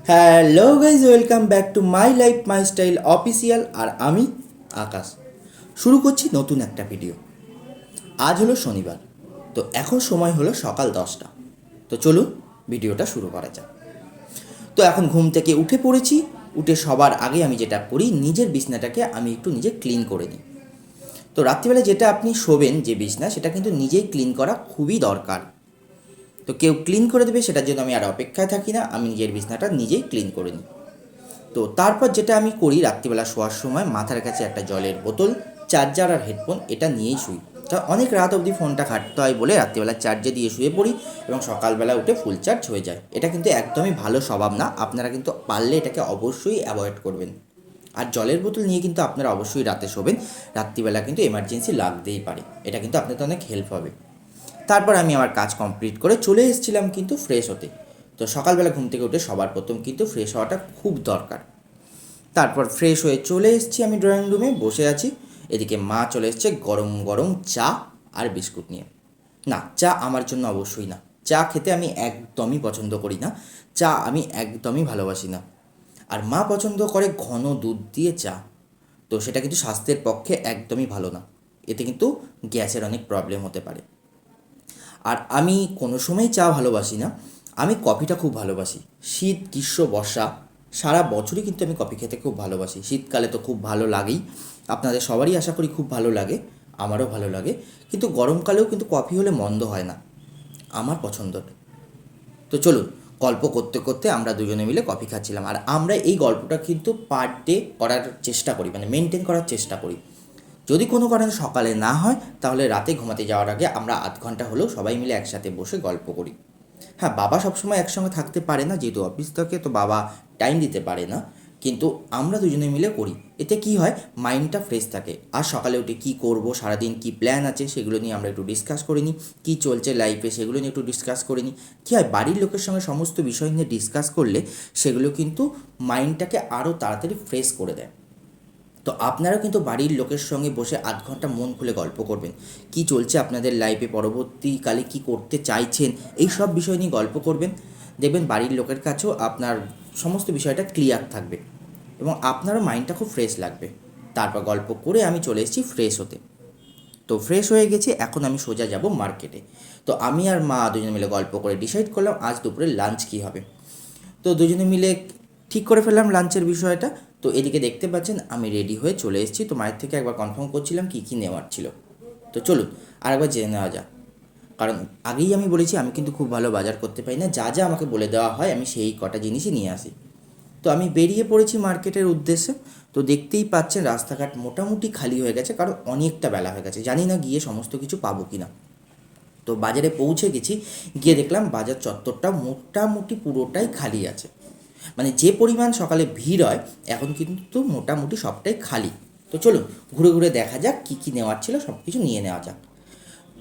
Hello guys, welcome back to my life my style official. আর আমি আকাশ শুরু করছি নতুন একটা ভিডিও। আজ হলো শনিবার, তো এখন সময় হলো সকাল 10টা। তো চলুন ভিডিওটা শুরু করা যাক। তো এখন ঘুম থেকে উঠে পড়েছি। উঠে সবার আগে আমি যেটা করি, নিজের বিছনাটাকে আমি একটু নিজে ক্লিন করে নিই। তো রাত্রিবেলা যেটা আপনি শোবেন যে বিছনা, সেটা কিন্তু নিজেই ক্লিন করা খুবই দরকার। তো কেউ ক্লিন করে দেবে সেটার জন্য আমি আর অপেক্ষায় থাকি না, আমি নিজের বিছনাটা নিজেই ক্লিন করে নিই। তো তারপর যেটা আমি করি, রাত্রিবেলা শোয়ার সময় মাথার কাছে একটা জলের বোতল, চার্জার আর হেডফোন এটা নিয়েই শুই। তা অনেক রাত অবধি ফোনটা ঘাঁটতে হয় বলে রাত্রিবেলা চার্জে দিয়ে শুয়ে পড়ি এবং সকালবেলা উঠে ফুল চার্জ হয়ে যায়। এটা কিন্তু একদমই ভালো স্বভাব না, আপনারা কিন্তু পারলে এটাকে অবশ্যই অ্যাভয়েড করবেন। আর জলের বোতল নিয়ে কিন্তু আপনারা অবশ্যই রাতে শোবেন, রাত্রিবেলা কিন্তু এমার্জেন্সি লাগতেই পারে, এটা কিন্তু আপনাদের অনেক হেল্প হবে। তারপর আমি আমার কাজ কমপ্লিট করে চলে এসেছিলাম কিন্তু ফ্রেশ হতে। তো সকালবেলা ঘুম থেকে উঠে সবার প্রথম কিন্তু ফ্রেশ হওয়াটা খুব দরকার। তারপর ফ্রেশ হয়ে চলে এসেছি, আমি ড্রয়িং রুমে বসে আছি। এদিকে মা চলে এসছে গরম গরম চা আর বিস্কুট নিয়ে। না, চা আমার জন্য অবশ্যই না, চা খেতে আমি একদমই পছন্দ করি না, চা আমি একদমই ভালোবাসি না। আর মা পছন্দ করে ঘন দুধ দিয়ে চা, তো সেটা কিন্তু স্বাস্থ্যের পক্ষে একদমই ভালো না, এতে কিন্তু গ্যাসের অনেক প্রবলেম হতে পারে। আর আমি কোনো সময়ই চা ভালোবাসি না, আমি কফিটা খুব ভালোবাসি। শীত, গ্রীষ্ম, বর্ষা সারা বছরই কিন্তু আমি কফি খেতে খুব ভালোবাসি। শীতকালে তো খুব ভালো লাগেই, আপনাদের সবারই আশা করি খুব ভালো লাগে, আমারও ভালো লাগে। কিন্তু গরমকালেও কিন্তু কফি হলে মন্দ হয় না, আমার পছন্দর। তো চলুন, গল্প করতে করতে আমরা দুজনে মিলে কফি খাচ্ছিলাম, আর আমরা এই গল্পটা কিন্তু পার ডে করার চেষ্টা করি, মানে মেনটেন করার চেষ্টা করি। যদি কোনো কারণে সকালে না হয়, তাহলে রাতে ঘুমাতে যাওয়ার আগে আমরা আধ ঘন্টা হলেও সবাই মিলে একসাথে বসে গল্প করি। হ্যাঁ, বাবা সবসময় একসঙ্গে থাকতে পারে না, যেহেতু অফিস থাকে, তো বাবা টাইম দিতে পারে না, কিন্তু আমরা দুজনে মিলে করি। এতে কি হয়, মাইন্ডটা ফ্রেশ থাকে। আর সকালে উঠে কী করবো, সারাদিন কী প্ল্যান আছে, সেগুলো নিয়ে আমরা একটু ডিসকাস করে নিই। কী চলছে লাইফে সেগুলো নিয়ে একটু ডিসকাস করে নিই। কী হয়, বাড়ির লোকের সঙ্গে সমস্ত বিষয় নিয়ে ডিসকাস করলে সেগুলো কিন্তু মাইন্ডটাকে আরও তাড়াতাড়ি ফ্রেশ করে দেয়। তো আপনারাও কিন্তু বাড়ির লোকের সঙ্গে বসে আধ ঘন্টা মন খুলে গল্প করবেন, কি চলছে আপনাদের লাইফে, পরবর্তীকালে কি করতে চাইছেন, এই সব বিষয় নিয়ে গল্প করবেন। দেখবেন বাড়ির লোকের কাছেও আপনার সমস্ত বিষয়টা ক্লিয়ার থাকবে এবং আপনারও মাইন্ডটা খুব ফ্রেশ লাগবে। তারপর গল্প করে আমি চলে এসেছি ফ্রেশ হতে। তো ফ্রেশ হয়ে গেছি, এখন আমি সোজা যাব মার্কেটে। তো আমি আর মা দুজনে মিলে গল্প করে ডিসাইড করলাম আজ দুপুরে লাঞ্চ কী হবে। তো দুজনে মিলে ঠিক করে ফেললাম লাঞ্চের বিষয়টা। তো এদিকে দেখতে পাচ্ছেন আমি রেডি হয়ে চলে এসেছি। তো মায়ের থেকে একবার কনফার্ম করছিলাম কী কী নেওয়ার ছিল। তো চলুন আরেকবার জেনে নেওয়া যাক, কারণ আগেই আমি বলেছি আমি কিন্তু খুব ভালো বাজার করতে পারি না, যা যা আমাকে বলে দেওয়া হয় আমি সেই কটা জিনিসই নিয়ে আসি। তো আমি বেরিয়ে পড়েছি মার্কেটের উদ্দেশ্যে। তো দেখতেই পাচ্ছেন রাস্তাঘাট মোটামুটি খালি হয়ে গেছে, কারণ অনেকটা বেলা হয়ে গেছে, জানি না গিয়ে সমস্ত কিছু পাবো কি না। তো বাজারে পৌঁছে গেছি, গিয়ে দেখলাম বাজার চত্বরটা মোটামুটি পুরোটাই খালি আছে। মানে যে পরিমাণ সকালে ভিড় হয়, এখন কিন্তু মোটামুটি সবটাই খালি। তো চলুন ঘুরে ঘুরে দেখা যাক কী কী নেওয়ার ছিল, সব কিছু নিয়ে নেওয়া যাক।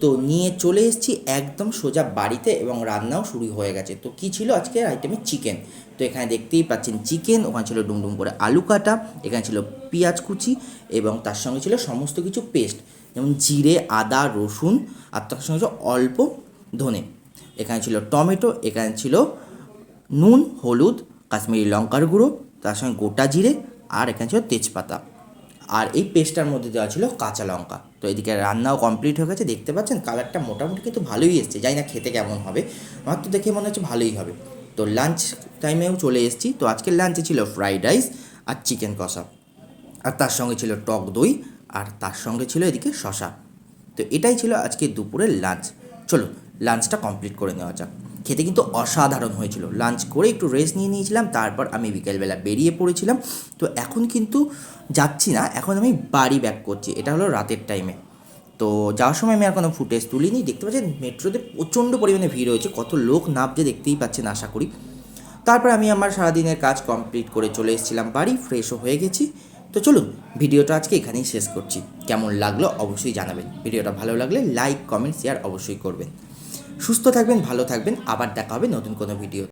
তো নিয়ে চলে এসেছি একদম সোজা বাড়িতে এবং রান্নাও শুরু হয়ে গেছে। তো কী ছিল আজকের আইটেমে, চিকেন। তো এখানে দেখতেই পাচ্ছেন চিকেন, ওখানে ছিল ডুমডুম করে আলু কাটা, এখানে ছিল পেঁয়াজ কুচি এবং তার সঙ্গে ছিল সমস্ত কিছু পেস্ট, যেমন জিরে, আদা, রসুন, আর তার সঙ্গে ছিল অল্প ধনে। এখানে ছিল টমেটো, এখানে ছিল নুন, হলুদ, কাশ্মীরি লঙ্কার গুঁড়ো, তার সঙ্গে গোটা জিরে, আর এখানে ছিল তেজপাতা। আর এই পেস্টটার মধ্যে দেওয়া ছিল কাঁচা লঙ্কা। তো এদিকে রান্নাও কমপ্লিট হয়ে গেছে, দেখতে পাচ্ছেন কালারটা মোটামুটি কিন্তু ভালোই এসছে, জানি না খেতে কেমন হবে, আমার তো দেখে মনে হচ্ছে ভালোই হবে। তো লাঞ্চ টাইমেও চলে এসেছি। তো আজকের লাঞ্চে ছিল ফ্রাইড রাইস আর চিকেন কষা, আর তার সঙ্গে ছিল টক দই, আর তার সঙ্গে ছিল এদিকে শশা। তো এটাই ছিল আজকে দুপুরের লাঞ্চ। চলো লাঞ্চটা কমপ্লিট করে নেওয়া যাক। খেতে কিন্তু অসাধারণ হয়েছিল। লাঞ্চ করে একটু রেস্ট নিয়ে নিয়েছিলাম, তারপর আমি বিকেলবেলা বেরিয়ে পড়েছিলাম। তো এখন কিন্তু যাচ্ছি না, এখন আমি বাড়ি ব্যাক করছি, এটা হলো রাতের টাইমে। তো যাওয়ার সময় আমি আর কোনো ফুটেজ তুলিনি। দেখতে পাচ্ছেন মেট্রোতে প্রচণ্ড পরিমাণে ভিড় হয়েছে, কত লোক নামছে দেখতেই পাচ্ছেন আশা করি। তারপর আমি আমার সারাদিনের কাজ কমপ্লিট করে চলে এসেছিলাম বাড়ি, ফ্রেশও হয়ে গেছি। তো চলুন ভিডিওটা আজকে এখানেই শেষ করছি। কেমন লাগলো অবশ্যই জানাবেন, ভিডিওটা ভালো লাগলে লাইক, কমেন্ট, শেয়ার অবশ্যই করবেন। সুস্থ থাকবেন, ভালো থাকবেন, আবার দেখা হবে নতুন কোনো ভিডিও।